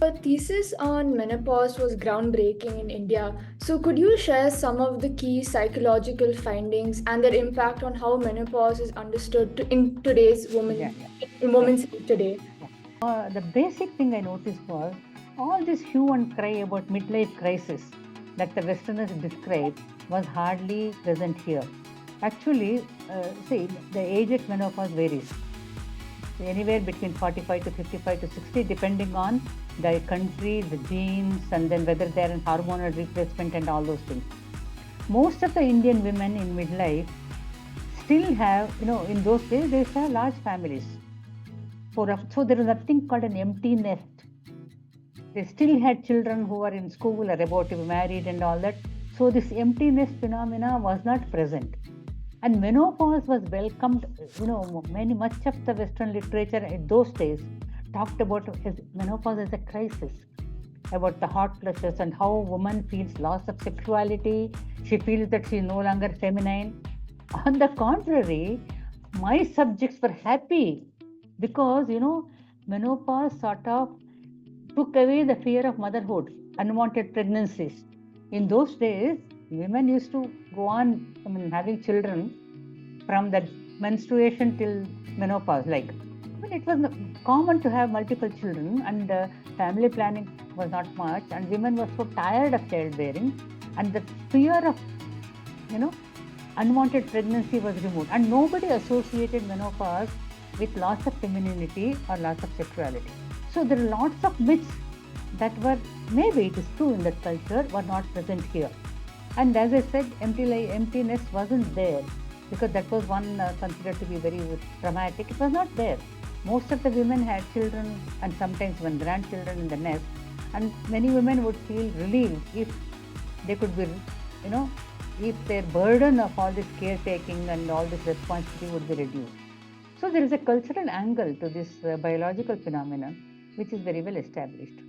Your thesis on menopause was groundbreaking in India. So, could you share some of the key psychological findings and their impact on how menopause is understood in today's Yeah, yeah, sure. women's life today? Yeah. The basic thing I noticed was all this hue and cry about midlife crisis that the Westerners describe was hardly present here. Actually, see, the age at menopause varies. So anywhere between 45 to 55 to 60, depending on the country, the genes, and then whether they're in hormonal replacement and all those things. Most of the Indian women in midlife still have, in those days, they used to have large families. So there is nothing called an empty nest. They still had children who were in school or about to be married and all that. So this empty nest phenomena was not present. And menopause was welcomed, much of the Western literature in those days talked about menopause as a crisis, about the hot flushes and how a woman feels loss of sexuality. She feels that she is no longer feminine. On the contrary, my subjects were happy because, menopause sort of took away the fear of motherhood, unwanted pregnancies. In those days, women used to go on, having children from the menstruation till menopause. Like, it was common to have multiple children, and family planning was not much, and women were so tired of childbearing, and the fear of, you know, unwanted pregnancy was removed, and nobody associated menopause with loss of femininity or loss of sexuality. So there are lots of myths that were, maybe it is true in that culture, were not present here. And as I said, emptiness wasn't there because that was one considered to be very traumatic. It was not there. Most of the women had children and sometimes even grandchildren in the nest, and many women would feel relieved if they could be, you know, if their burden of all this caretaking and all this responsibility would be reduced. So there is a cultural angle to this biological phenomenon, which is very well established.